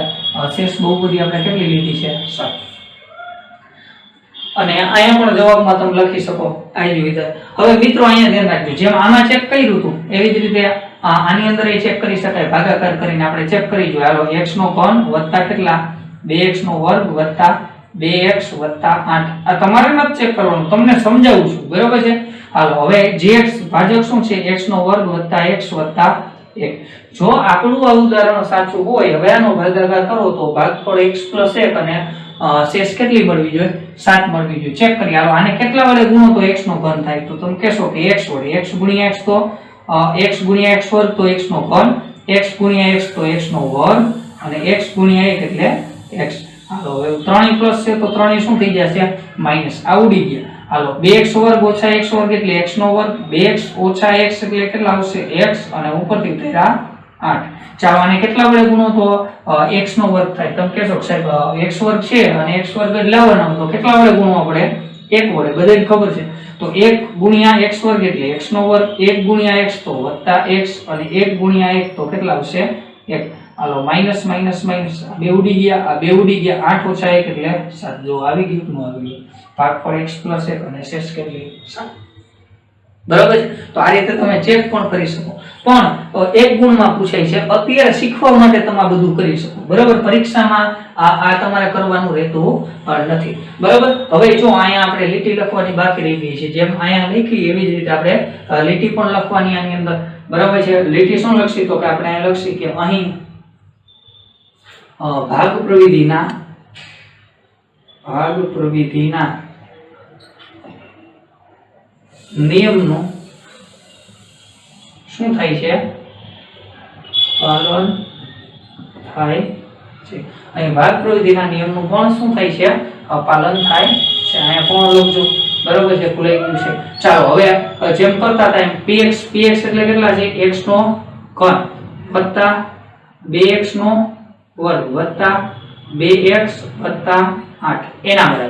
Speaker 1: શેષ બહુપદી આપણે કેટલી લીધી છે? 7. અને અહીંયા પણ જવાબમાં તમે લખી શકો આ જ રીતે. હવે મિત્રો અહીંયા ધ્યાન રાખજો, જેમ આમાં ચેક કર્યું હતું એવી જ રીતે આની અંદર એ ચેક કરી શકાય. ભાગાકાર કરીને આપણે ચેક કરી જોઈએ. હાલો x નો ઘન વત્તા કેટલા? 2x નો વર્ગ વત્તા 2x વત્તા 8. આ તમારે નથી ચેક કરવાનું, તમને સમજાવું છું બરાબર છે. હાલો હવે gx ભાજક શું છે? x નો વર્ગ વત્તા x વત્તા 1. જો આપણું આ ઉદાહરણ સાચું હોય, હવે આનો ભાગાકાર કરો તો ભાગફળ x plus 1 અને શેષ કેટલી મળવી જોઈએ? 7 મળવી જોઈએ. ચેક કરી. હાલો આને કેટલા વડે ગુણો તો x નો ઘન થાય? તો તમે કહેશો કે x વડે. x ગુણ્યા x તો x ગુણ્યા x વર્ગ તો x નો ઘન, x ગુણ્યા x તો x નો વર્ગ અને x ગુણ્યા 1 એટલે x. હાલો હવે 3 પ્લસ છે તો 3 શું થઈ જશે? માઈનસ. આવડી ગયા. હાલો 2x વર્ગ ઓછા x વર્ગ એટલે x નો વર્ગ, 2x ઓછા x એટલે કેટલા આવશે? x અને ઉપરથી ઉતર્યા 8. ચાલો આને કેટલા વડે ગુણો તો x નો વર્ગ થાય? તમે કહેશો કે સાહેબ x વર્ગ છે અને x વર્ગ જ લાવવાનો, તો કેટલા વડે ગુણવા પડે? 1 વડે. બધાને ખબર છે. તો 1 ગુણ્યા x વર્ગ એટલે x નો વર્ગ, 1 ગુણ્યા x તો વત્તા x અને 1 ગુણ્યા 1 તો કેટલા આવશે? 1. હાલો માઈનસ માઈનસ માઈનસ બે ઉડી ગયા, આ બે ઉડી ગયા. 8 ઓછા 1 એટલે 7. જો આવી ગયું નો આવી ગયું. ભાગફળ x plus 1 અને શેષ કેટલી? 7. બરાબર છે. તો આ રીતે તમે ચેક પણ કરી શકો. પણ એક ગુણમાં પૂછાય છે, અત્યારે શીખવા માટે તમે બધું કરી શકો બરાબર. પરીક્ષામાં આ તમારે કરવાનું રહેતું નથી બરાબર. હવે જો અહીંયા આપણે લીટી લખવાની બાકી રહી ગઈ છે, જેમ અહીંયા લખી એવી જ રીતે આપણે લીટી પણ લખવાની આની અંદર બરાબર છે. લીટી શું લખશી તો કે આપણે અહીં લખશી કે અહીં ભાગ પ્રવિધિના નિયમનું શું થાય છે? પાલન થાય છે. અહીં ભાગ પ્રવિધિના નિયમનું પણ શું થાય છે? પાલન થાય છે. અહીંયા પણ લખજો બરાબર છે. ભૂલાઈ ગયું છે. ચાલો હવે જેમ કરતા હતા એમ px એટલે કેટલા છે? x નો ઘન વત્તા 2x નો વર્ગ વત્તા 2x વત્તા 8 એના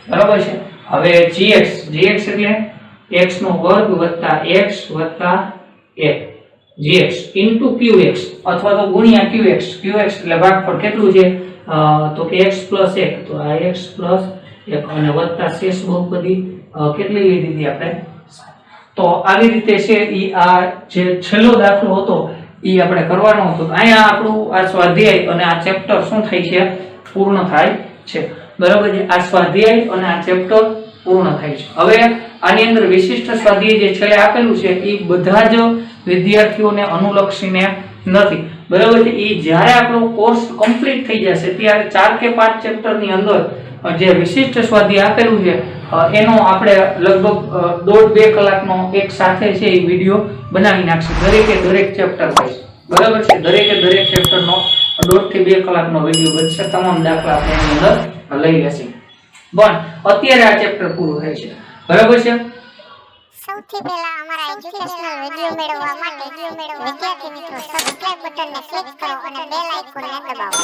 Speaker 1: બરાબર છે. હવે gx એટલે x નો વર્ગ વત્તા x વત્તા 1 gx into qx અથવા તો ગુણ્યા qx એટલે ભાગફળ કેટલું છે? તો કે x plus 1. તો આ x plus 1 અને વત્તા શેષ બહુપદી કેટલી લીધી હતી આપણે? 7. તો આવી રીતે છે ઈ આ જે છેલ્લો દાખલો હતો ઈ આપણે કરવાનો હતો. અહીંયા આપણું આ સ્વાધ્યાય અને આ ચેપ્ટર શું થાય છે? પૂર્ણ થાય છે બરાબર છે. આ સ્વાધ્યાય અને આ ચેપ્ટર પૂર્ણ થાય છે. હવે આની અંદર વિશિષ્ટ સ્વાધ્યાય જે છેલ્લે આપેલું છે એ બધા જ વિદ્યાર્થીઓને અનુલક્ષીને નથી બરાબર છે. એ જ્યારે આપણો કોર્સ કમ્પ્લીટ થઈ જશે ત્યારે 4 કે 5 ચેપ્ટરની અંદર જે વિશિષ્ટ સ્વાધ્યાય આપેલું છે એનો આપણે લગભગ 1.5-2 કલાકનો એક સાથે છે એ વિડિયો બનાવી નાખશું. દરેક ચેપ્ટર વાઇઝ બરાબર છે. દરેક ચેપ્ટરનો 1.5 થી 2 કલાકનો વિડિયો બનશે. તમામ દાખલા આપણે એની અંદર લઈ લેશું. પણ અત્યારે આ ચેપ્ટર પૂરું થાય છે બરાબર છે.
Speaker 2: સૌથી પહેલા અમારા એજ્યુકેશનલ વિડિયો મેળવવા માટે વિદ્યાર્થી મિત્રો સબસ્ક્રાઇબ બટનને ક્લિક કરો અને બેલ આઇકોનને દબાવો.